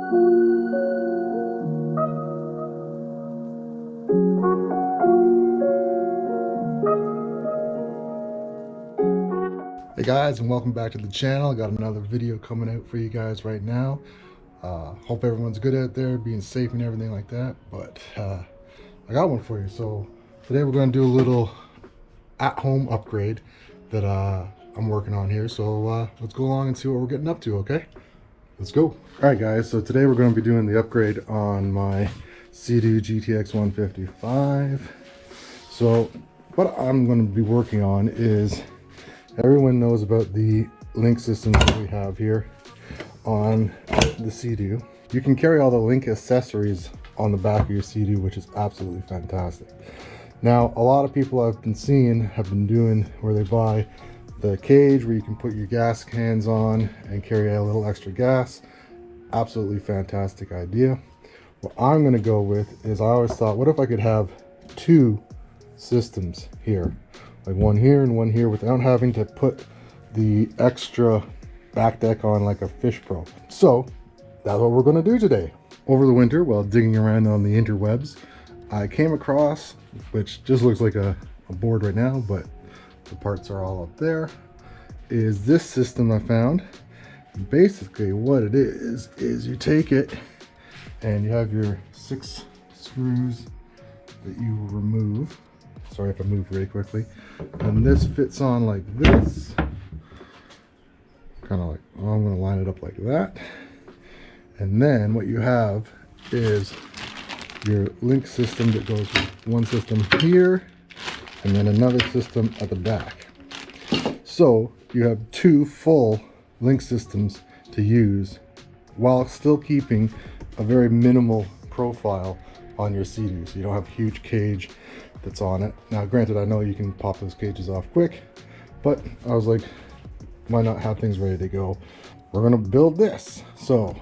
Hey guys, and welcome back to the channel. I got another video coming out for you guys right now. Hope everyone's good out there, being safe and everything like that. But I got one for you. So today we're going to do a little at-home upgrade that I'm working on here. So let's go along and see what we're getting up to, okay? Let's go. All right guys, so today we're going to be doing the upgrade on my Sea-Doo GTX 155. So what I'm going to be working on is, everyone knows about the LinQ systems that we have here on the Sea-Doo. You can carry all the LinQ accessories on the back of your Sea-Doo, which is absolutely fantastic. Now, a lot of people I've been seeing have been doing where they buy the cage where you can put your gas cans on and carry a little extra gas. Absolutely fantastic idea. What I'm going to go with is, I always thought, what if I could have two systems here? Like one here and one here, without having to put the extra back deck on like a Fish Pro. So that's what we're going to do today. Over the winter, while digging around on the interwebs, I came across, which just looks like a board right now, but the parts are all up there, is this system I found. Basically what it is you take it and you have your 6 screws that you remove. Sorry if I move really quickly. And this fits on like this. Kind of like, oh, I'm going to line it up like that. And then what you have is your LinQ system that goes with one system here and then another system at the back. So you have 2 full LinQ systems to use while still keeping a very minimal profile on your Sea-Doo, so you don't have a huge cage that's on it. Now granted, I know you can pop those cages off quick, but I was like, why not have things ready to go? We're gonna build this, so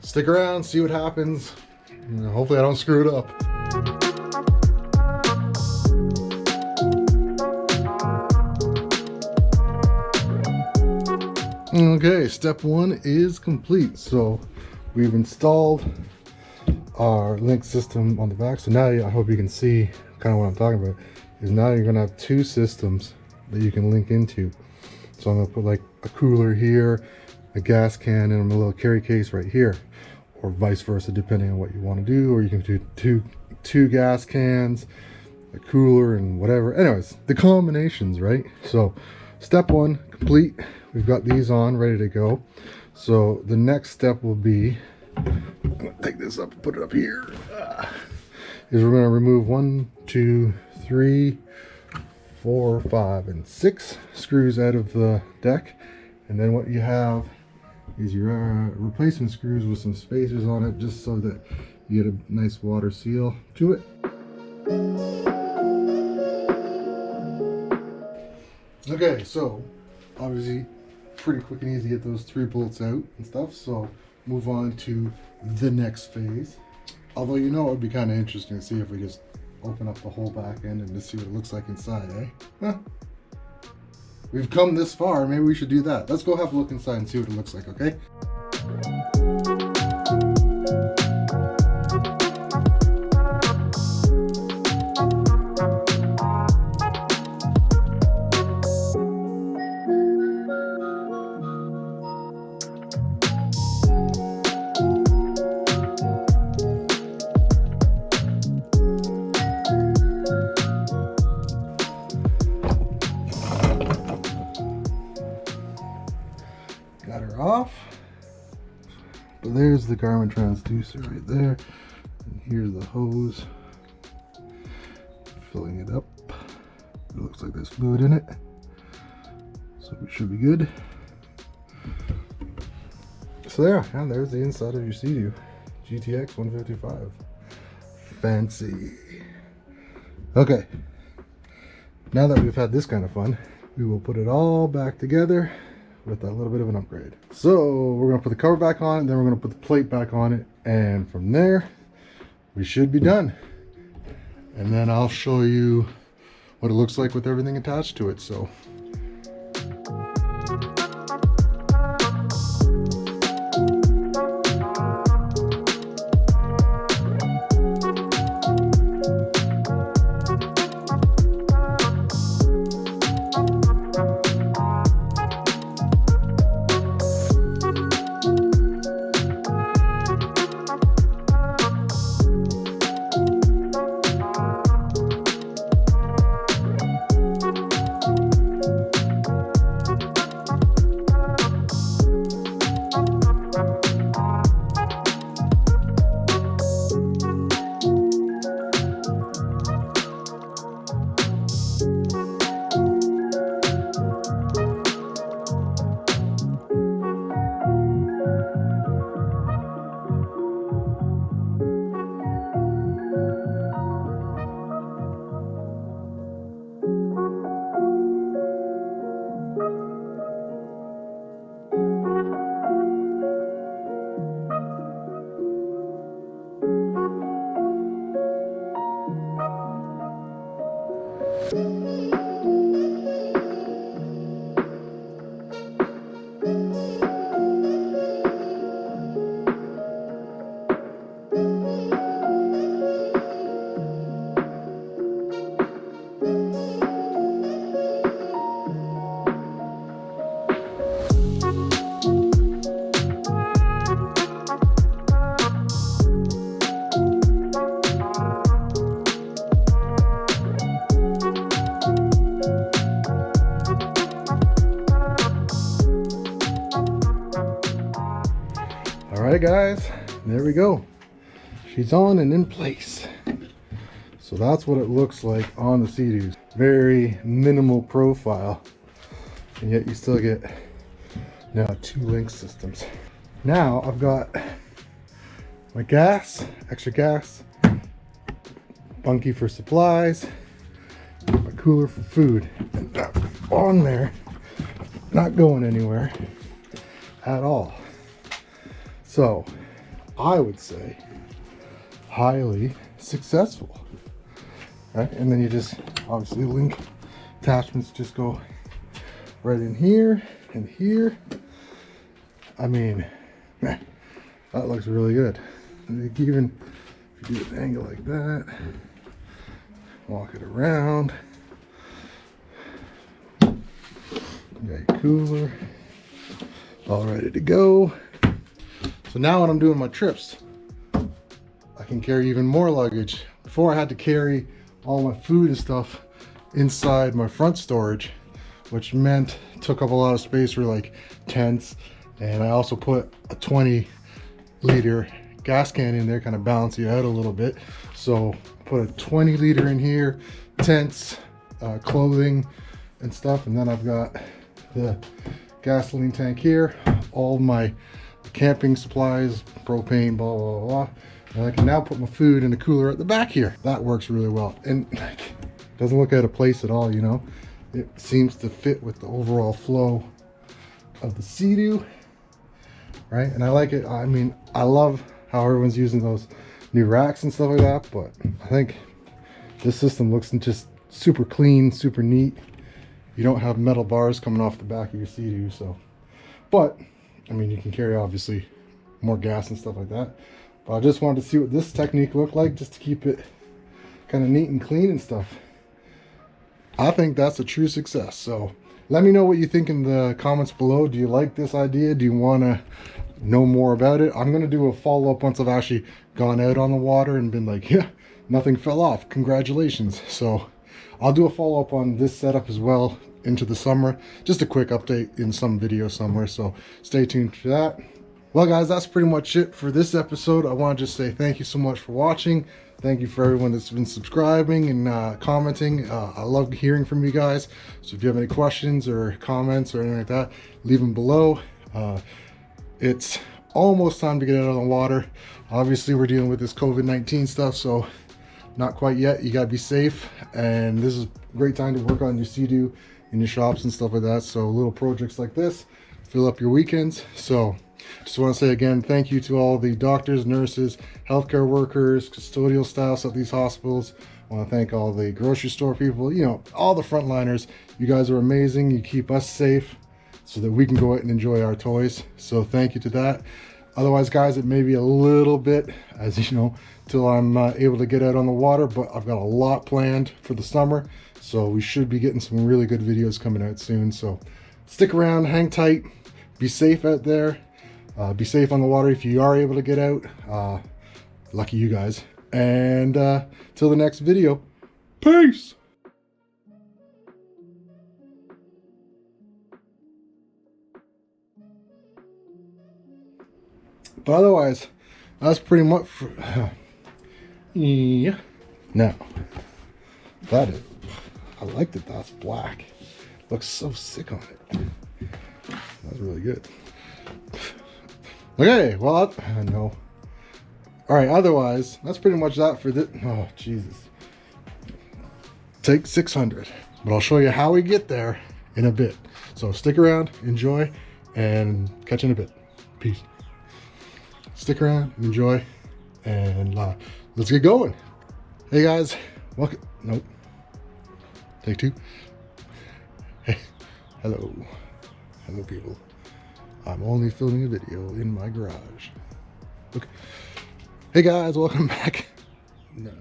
stick around, see what happens. Hopefully I don't screw it up. Okay, step 1 is complete. So we've installed our LinQ system on the back. So now I hope you can see kind of what I'm talking about, is now you're gonna have 2 systems that you can link into. So I'm gonna put like a cooler here, a gas can, and a little carry case right here, or vice versa, depending on what you want to do. Or you can do two gas cans, a cooler, and whatever. Anyways, the combinations, right? So step 1 complete. We've got these on ready to go. So the next step will be, I'm gonna take this up and put it up here, is we're going to remove 1, 2, 3, 4, 5, and 6 screws out of the deck. And then what you have is your replacement screws with some spacers on it, just so that you get a nice water seal to it. Okay, so obviously pretty quick and easy to get those 3 bolts out and stuff. So move on to the next phase. Although, you know, it would be kind of interesting to see if we just open up the whole back end and just see what it looks like inside, eh? Huh. We've come this far, maybe we should do that. Let's go have a look inside and see what it looks like, okay? Got her off. But there's the garment transducer right there. And here's the hose. Filling it up. It looks like there's fluid in it. So we should be good. So there, and there's the inside of your Sea-Doo GTX 155. Fancy. Okay. Now that we've had this kind of fun, we will put it all back together with a little bit of an upgrade. So we're gonna put the cover back on, and then we're gonna put the plate back on it, and from there we should be done. And then I'll show you what it looks like with everything attached to it. So All right, guys, there we go. She's on and in place. So that's what it looks like on the Sea-Doos. Very minimal profile, and yet you still get now 2 link systems. Now I've got my gas, extra gas, bunkie for supplies, my cooler for food, and on there, not going anywhere at all. So I would say highly successful, right? And then you just obviously link attachments just go right in here and here. I mean, man, that looks really good. Even if you do an angle like that, walk it around, you got your cooler all ready to go. So now when I'm doing my trips, I can carry even more luggage. Before I had to carry all my food and stuff inside my front storage, which meant took up a lot of space for like tents. And I also put a 20-liter gas can in there, kind of balance you out a little bit. So put a 20-liter in here, tents, clothing and stuff. And then I've got the gasoline tank here, all my camping supplies, propane, blah, blah, blah. And I can now put my food in the cooler at the back here. That works really well. And like, doesn't look out of place at all, you know? It seems to fit with the overall flow of the Sea-Doo, right? And I like it. I mean, I love how everyone's using those new racks and stuff like that, but I think this system looks just super clean, super neat. You don't have metal bars coming off the back of your Sea-Doo, so. But, I mean, you can carry obviously more gas and stuff like that. But I just wanted to see what this technique looked like, just to keep it kind of neat and clean and stuff. I think that's a true success. So let me know what you think in the comments below. Do you like this idea? Do you want to know more about it? I'm going to do a follow-up once I've actually gone out on the water and been like, yeah, nothing fell off. Congratulations. So I'll do a follow-up on this setup as well into the summer. Just a quick update in some video somewhere. So stay tuned for that. Well, guys, that's pretty much it for this episode. I want to just say thank you so much for watching. Thank you for everyone that's been subscribing and commenting. I love hearing from you guys. So if you have any questions or comments or anything like that, leave them below. It's almost time to get out on the water. Obviously, we're dealing with this COVID-19 stuff, so not quite yet. You gotta be safe, and this is a great time to work on your Sea-Doo in your shops and stuff like that. So little projects like this fill up your weekends. So just want to say again, thank you to all the doctors, nurses, healthcare workers, custodial staffs at these hospitals. I want to thank all the grocery store people, you know, all the frontliners. You guys are amazing. You keep us safe so that we can go out and enjoy our toys. So thank you to that. Otherwise, guys, it may be a little bit, as you know, till I'm able to get out on the water, but I've got a lot planned for the summer. So we should be getting some really good videos coming out soon. So stick around, hang tight, be safe out there. Be safe on the water if you are able to get out. Lucky you guys. And till the next video, peace. But otherwise, that's pretty much for, yeah. Now, that is, I like that that's black. Looks so sick on it. That's really good. Okay, well, no. All right, otherwise, that's pretty much that for this. Oh, Jesus. Take 600. But I'll show you how we get there in a bit. So stick around, enjoy, and catch you in a bit. Peace. Stick around, enjoy, and let's get going. Hey, guys. Welcome. Nope. Take 2. Hey. Hello. Hello, people. I'm only filming a video in my garage. Okay. Hey guys, welcome back. No.